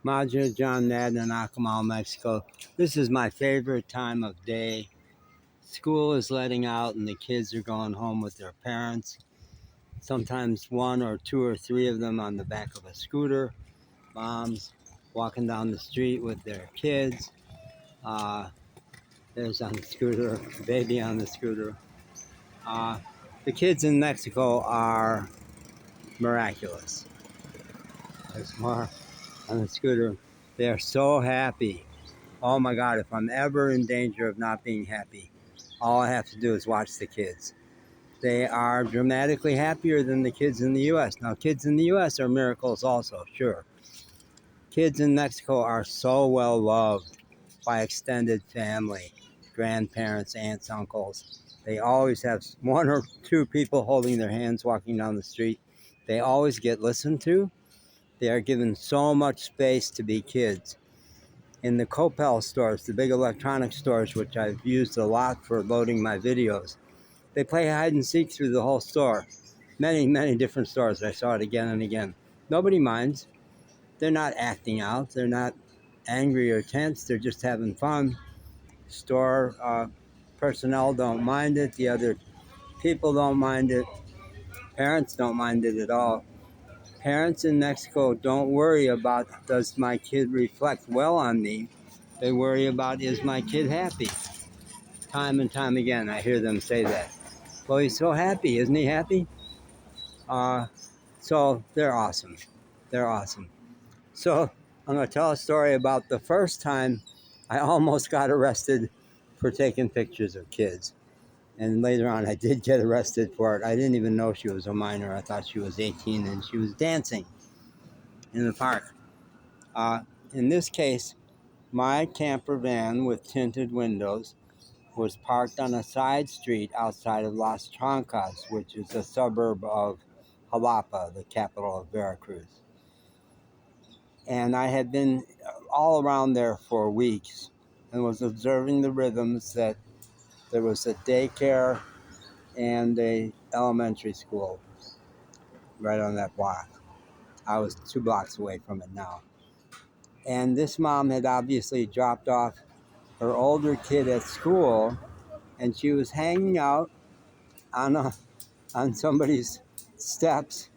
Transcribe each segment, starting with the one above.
Maja John Madden, Acapulco, Mexico. This is my favorite time of day. School is letting out and the kids are going home with their parents. Sometimes one or two or three of them on the back of a scooter. Moms walking down the street with their kids. There's on the scooter, baby on the scooter. The kids in Mexico are miraculous. There's more on the scooter. They are so happy. Oh my God, if I'm ever in danger of not being happy, all I have to do is watch the kids. They are dramatically happier than the kids in the US. Now, kids in the US are miracles also, sure. Kids in Mexico are so well loved by extended family, grandparents, aunts, uncles. They always have one or two people holding their hands walking down the street. They always get listened to. They are given so much space to be kids. In the Coppel stores, the big electronic stores, which I've used a lot for loading my videos, they play hide and seek through the whole store. Many, many different stores. I saw it again and again. Nobody minds. They're not acting out. They're not angry or tense. They're just having fun. Store personnel don't mind it. The other people don't mind it. Parents don't mind it at all. Parents in Mexico don't worry about, does my kid reflect well on me? They worry about, is my kid happy? Time and time again, I hear them say that. Well, he's so happy. Isn't he happy? So they're awesome. They're awesome. So I'm going to tell a story about the first time I almost got arrested for taking pictures of kids. And later on, I did get arrested for it. I didn't even know she was a minor. I thought she was 18 and she was dancing in the park. In this case, my camper van with tinted windows was parked on a side street outside of Las Trancas, which is a suburb of Jalapa, the capital of Veracruz. And I had been all around there for weeks and was observing the rhythms that there was a daycare and a elementary school right on that block. I was 2 blocks away from it now. And this mom had obviously dropped off her older kid at school, and she was hanging out on somebody's steps.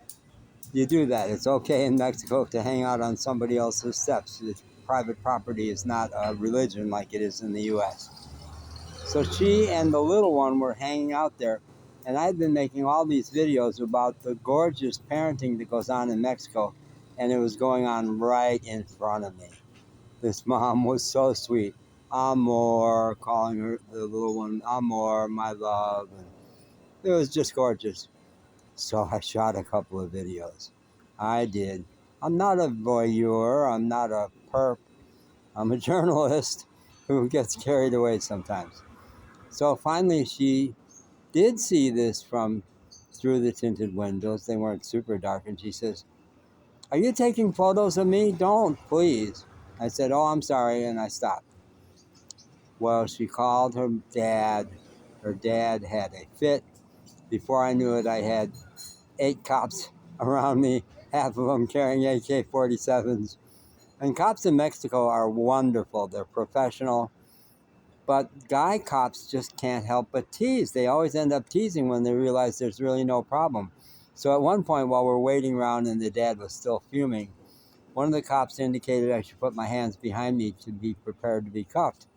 You do that. It's okay in Mexico to hang out on somebody else's steps. It's private property is not a religion like it is in the US. So she and the little one were hanging out there, and I'd been making all these videos about the gorgeous parenting that goes on in Mexico, and it was going on right in front of me. This mom was so sweet. Amor, calling her, the little one, Amor, my love. And it was just gorgeous. So I shot a couple of videos. I did. I'm not a voyeur. I'm not a perp. I'm a journalist who gets carried away sometimes. So finally she did see this from through the tinted windows. They weren't super dark. And she says, "Are you taking photos of me? Don't, please." I said, "Oh, I'm sorry." And I stopped. Well, she called her dad. Her dad had a fit. Before I knew it, I had 8 cops around me, half of them carrying AK-47s. And cops in Mexico are wonderful. They're professional. But guy cops just can't help but tease. They always end up teasing when they realize there's really no problem. So at one point, while we're waiting around and the dad was still fuming, one of the cops indicated I should put my hands behind me to be prepared to be cuffed.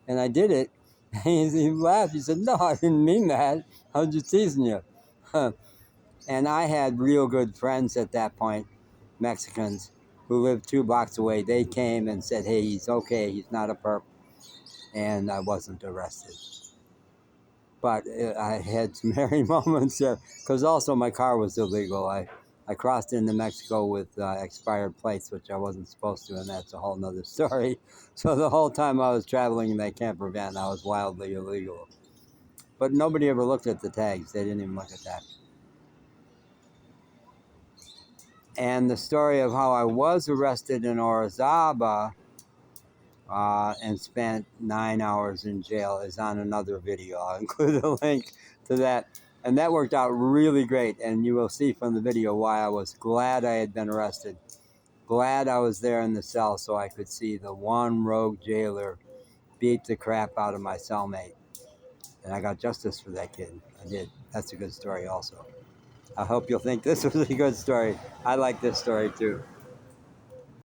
And I did it. He laughed. He said, "No, I didn't mean that. I was just teasing you." And I had real good friends at that point, Mexicans, who lived 2 blocks away. They came and said, "Hey, he's okay. He's not a perp." And I wasn't arrested. But I had some hairy moments there, because also my car was illegal. I crossed into Mexico with expired plates, which I wasn't supposed to, and that's a whole nother story. So the whole time I was traveling in that camper van, I was wildly illegal. But nobody ever looked at the tags. They didn't even look at that. And the story of how I was arrested in Orizaba and spent 9 hours in jail is on another video. I'll include a link to that. And that worked out really great. And you will see from the video why I was glad I had been arrested. glad I was there in the cell so I could see the one rogue jailer beat the crap out of my cellmate. And I got justice for that kid. I did. That's a good story also. I hope you'll think this was a good story. I like this story too.